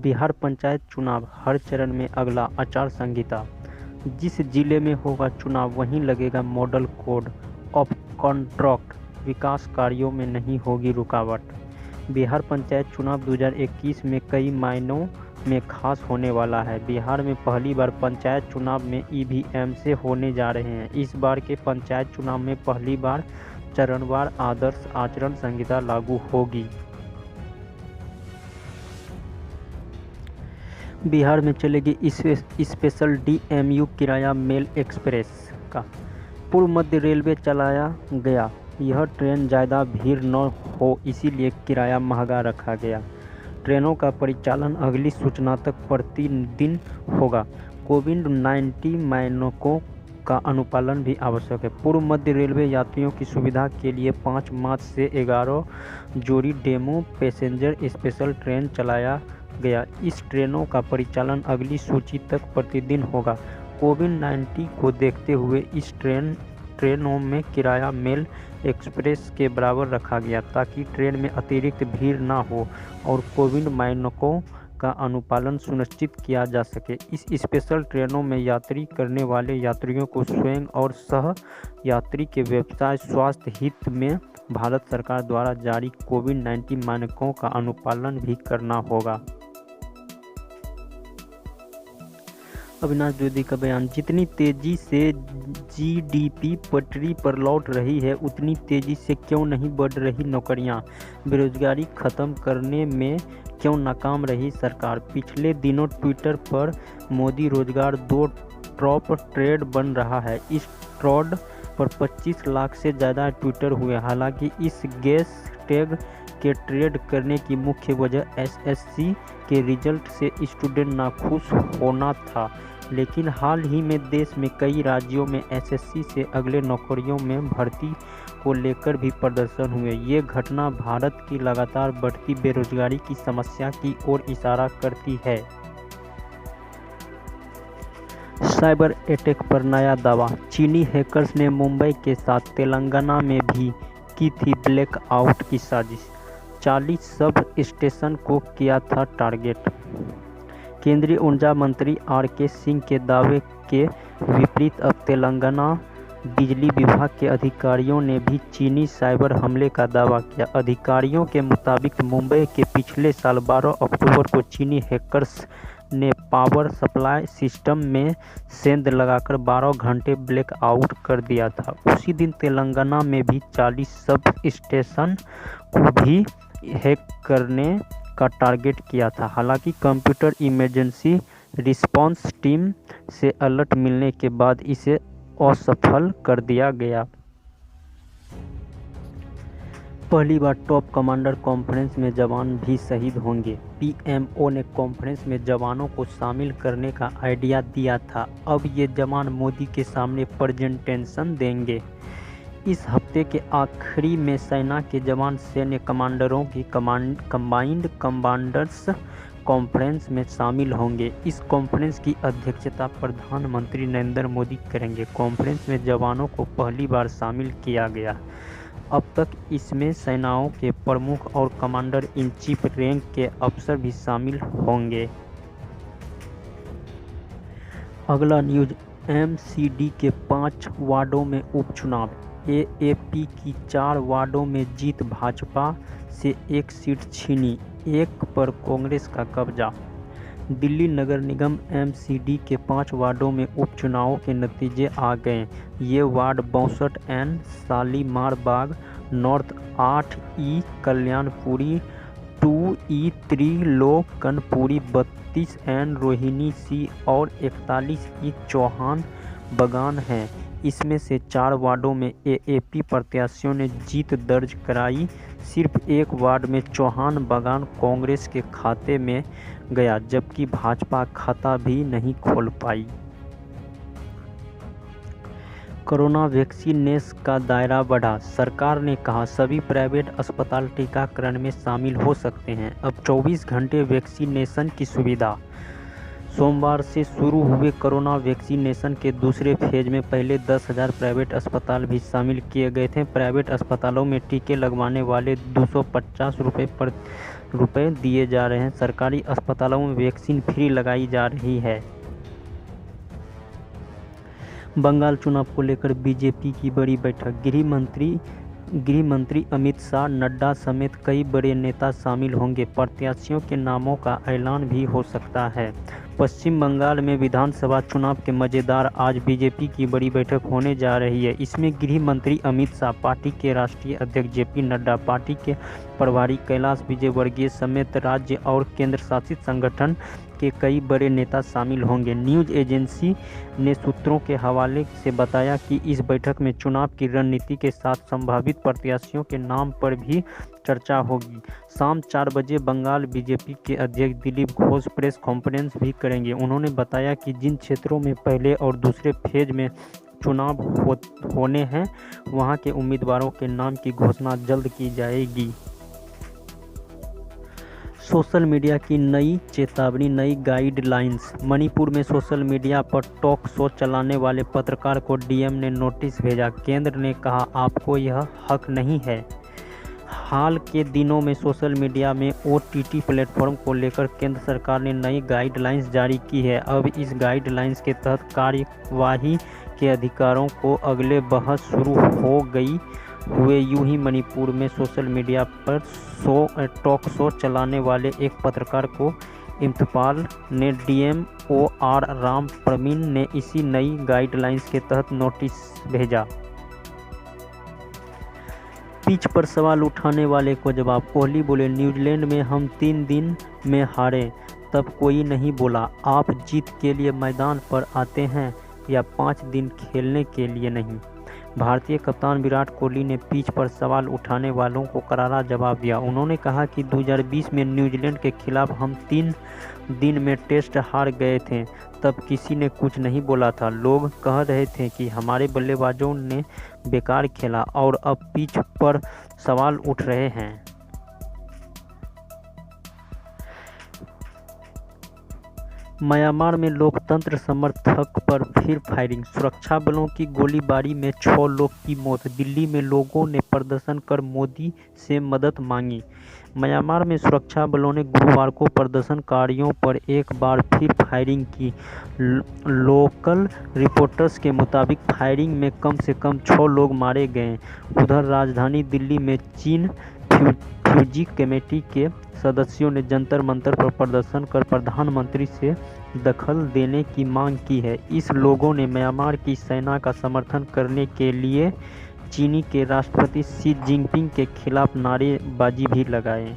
बिहार पंचायत चुनाव, हर चरण में अगला आचार संहिता। जिस जिले में होगा चुनाव वहीं लगेगा मॉडल कोड ऑफ कंडक्ट, विकास कार्यों में नहीं होगी रुकावट। बिहार पंचायत चुनाव 2021 में कई मायनों में खास होने वाला है। बिहार में पहली बार पंचायत चुनाव में ईवीएम से होने जा रहे हैं। इस बार के पंचायत चुनाव में पहली बार चरणवार आदर्श आचरण संहिता लागू होगी। बिहार में चलेगी स्पेशल डीएमयू किराया मेल एक्सप्रेस का। पूर्व मध्य रेलवे चलाया गया। यह ट्रेन ज़्यादा भीड़ न हो इसीलिए किराया महंगा रखा गया। ट्रेनों का परिचालन अगली सूचना तक प्रतिदिन होगा। कोविड-19 मानकों का अनुपालन भी आवश्यक है। पूर्व मध्य रेलवे यात्रियों की सुविधा के लिए 5 मार्च से 11 जोड़ी डेमू पैसेंजर स्पेशल ट्रेन चलाया गया। इस ट्रेनों का परिचालन अगली सूची तक प्रतिदिन होगा। कोविड-19 को देखते हुए इस ट्रेनों में किराया मेल एक्सप्रेस के बराबर रखा गया ताकि ट्रेन में अतिरिक्त भीड़ न हो और कोविड मानकों का अनुपालन सुनिश्चित किया जा सके। इस स्पेशल ट्रेनों में यात्रा करने वाले यात्रियों को स्वयं और सह यात्री के व्यवसाय स्वास्थ्य हित में भारत सरकार द्वारा जारी कोविड-19 मानकों का अनुपालन भी करना होगा। अविनाश द्विवेदी का बयान। जितनी तेजी से जीडीपी पटरी पर लौट रही है उतनी तेजी से क्यों नहीं बढ़ रही नौकरियां? बेरोजगारी खत्म करने में क्यों नाकाम रही सरकार? पिछले दिनों ट्विटर पर मोदी रोजगार 2 टॉप ट्रेड बन रहा है। इस ट्रेड पर 25 लाख से ज़्यादा ट्विटर हुए। हालांकि इस गैस टैग के ट्रेड करने की मुख्य वजह एसएससी के रिजल्ट से स्टूडेंट नाखुश होना था, लेकिन हाल ही में देश में कई राज्यों में एसएससी से अगले नौकरियों में भर्ती को लेकर भी प्रदर्शन हुए। ये घटना भारत की लगातार बढ़ती बेरोजगारी की समस्या की ओर इशारा करती है। साइबर अटैक पर नया दावा। चीनी हैकर्स ने मुंबई के साथ तेलंगाना में भी की थी ब्लैकआउट की साजिश। 40 सब स्टेशन को किया था टारगेट। केंद्रीय ऊर्जा मंत्री आर.के. सिंह के दावे के विपरीत अब तेलंगाना बिजली विभाग के अधिकारियों ने भी चीनी साइबर हमले का दावा किया। अधिकारियों के मुताबिक मुंबई के पिछले साल 12 अक्टूबर को चीनी हैकर्स ने पावर सप्लाई सिस्टम में सेंध लगाकर 12 घंटे ब्लैकआउट कर दिया था। उसी दिन तेलंगाना में भी 40 सब स्टेशन को भी हैक करने का टारगेट किया था। हालांकि कंप्यूटर इमरजेंसी रिस्पांस टीम से अलर्ट मिलने के बाद इसे असफल कर दिया गया। पहली बार टॉप कमांडर कॉन्फ्रेंस में जवान भी शहीद होंगे। पीएमओ ने कॉन्फ्रेंस में जवानों को शामिल करने का आइडिया दिया था। अब ये जवान मोदी के सामने प्रेजेंटेशन देंगे। इस हफ्ते के आखिरी में सेना के जवान सैन्य कमांडरों की कंबाइंड कमांडर्स कॉन्फ्रेंस में शामिल होंगे। इस कॉन्फ्रेंस की अध्यक्षता प्रधानमंत्री नरेंद्र मोदी करेंगे। कॉन्फ्रेंस में जवानों को पहली बार शामिल किया गया। अब तक इसमें सेनाओं के प्रमुख और कमांडर इन चीफ रैंक के अफसर भी शामिल होंगे। अगला न्यूज। एमसीडी के 5 वार्डों में उपचुनाव। एएपी की 4 वार्डों में जीत, भाजपा से 1 सीट छीनी, 1 पर कांग्रेस का कब्जा। दिल्ली नगर निगम एमसीडी के 5 वार्डों में उपचुनावों के नतीजे आ गए। ये वार्ड 62 एन शालीमार बाग नॉर्थ, 8 ई कल्याणपुरी, 2 ई त्रिलोकनपुरी, 32 एन रोहिणी सी और 41 ई चौहान बगान हैं। इसमें से 4 वार्डों में एएपी प्रत्याशियों ने जीत दर्ज कराई। सिर्फ 1 वार्ड में चौहान बगान कांग्रेस के खाते में गया, जबकि भाजपा खाता भी नहीं खोल पाई। कोरोना वैक्सीनेशन का दायरा बढ़ा। सरकार ने कहा सभी प्राइवेट अस्पताल टीकाकरण में शामिल हो सकते हैं। अब 24 घंटे वैक्सीनेशन की सुविधा। सोमवार से शुरू हुए कोरोना वैक्सीनेशन के दूसरे फेज में पहले 10,000 प्राइवेट अस्पताल भी शामिल किए गए थे। प्राइवेट अस्पतालों में टीके लगवाने वाले 250 रुपये रुपए दिए जा रहे हैं। सरकारी अस्पतालों में वैक्सीन फ्री लगाई जा रही है। बंगाल चुनाव को लेकर बीजेपी की बड़ी बैठक। गृह मंत्री अमित शाह, नड्डा समेत कई बड़े नेता शामिल होंगे। प्रत्याशियों के नामों का ऐलान भी हो सकता है। पश्चिम बंगाल में विधानसभा चुनाव के मज़ेदार आज बीजेपी की बड़ी बैठक होने जा रही है। इसमें गृह मंत्री अमित शाह, पार्टी के राष्ट्रीय अध्यक्ष जेपी नड्डा, पार्टी के प्रभारी कैलाश विजयवर्गीय समेत राज्य और केंद्र शासित संगठन के कई बड़े नेता शामिल होंगे। न्यूज़ एजेंसी ने सूत्रों के हवाले से बताया कि इस बैठक में चुनाव की रणनीति के साथ संभावित प्रत्याशियों के नाम पर भी चर्चा होगी। शाम 4 बजे बंगाल बीजेपी के अध्यक्ष दिलीप घोष प्रेस कॉन्फ्रेंस भी करेंगे। उन्होंने बताया कि जिन क्षेत्रों में पहले और दूसरे फेज में चुनाव होने हैं, वहां के उम्मीदवारों के नाम की घोषणा जल्द की जाएगी। सोशल मीडिया की नई चेतावनी, नई गाइडलाइंस। मणिपुर में सोशल मीडिया पर टॉक शो चलाने वाले पत्रकार को डीएम ने नोटिस भेजा। केंद्र ने कहा, आपको यह हक नहीं है। हाल के दिनों में सोशल मीडिया में ओटीटी प्लेटफॉर्म को लेकर केंद्र सरकार ने नई गाइडलाइंस जारी की है। अब इस गाइडलाइंस के तहत कार्यवाही के अधिकारों को अगले बहस शुरू हो गई हुए यूं ही मणिपुर में सोशल मीडिया पर टॉक शो चलाने वाले एक पत्रकार को इम्फाल ने डीएम OR राम प्रवीण ने इसी नई गाइडलाइंस के तहत नोटिस भेजा। पिच पर सवाल उठाने वाले को जवाब। कोहली बोले, न्यूजीलैंड में हम 3 दिन में हारे, तब कोई नहीं बोला आप जीत के लिए मैदान पर आते हैं या 5 दिन खेलने के लिए नहीं। भारतीय कप्तान विराट कोहली ने पिच पर सवाल उठाने वालों को करारा जवाब दिया। उन्होंने कहा कि 2020 में न्यूजीलैंड के खिलाफ हम 3 दिन में टेस्ट हार गए थे, तब किसी ने कुछ नहीं बोला था। लोग कह रहे थे कि हमारे बल्लेबाजों ने बेकार खेला और अब पिच पर सवाल उठ रहे हैं। म्यांमार में लोकतंत्र समर्थक पर फिर फायरिंग। सुरक्षा बलों की गोलीबारी में 6 लोग की मौत। दिल्ली में लोगों ने प्रदर्शन कर मोदी से मदद मांगी। म्यांमार में सुरक्षा बलों ने गुरुवार को प्रदर्शनकारियों पर एक बार फिर फायरिंग की। लोकल रिपोर्ट्स के मुताबिक फायरिंग में कम से कम 6 लोग मारे गए। उधर राजधानी दिल्ली में चीन फ्यूजी कमेटी के सदस्यों ने जंतर मंतर पर प्रदर्शन कर प्रधानमंत्री से दखल देने की मांग की है। इस लोगों ने म्यांमार की सेना का समर्थन करने के लिए चीनी के राष्ट्रपति शी जिनपिंग के खिलाफ नारेबाजी भी लगाए।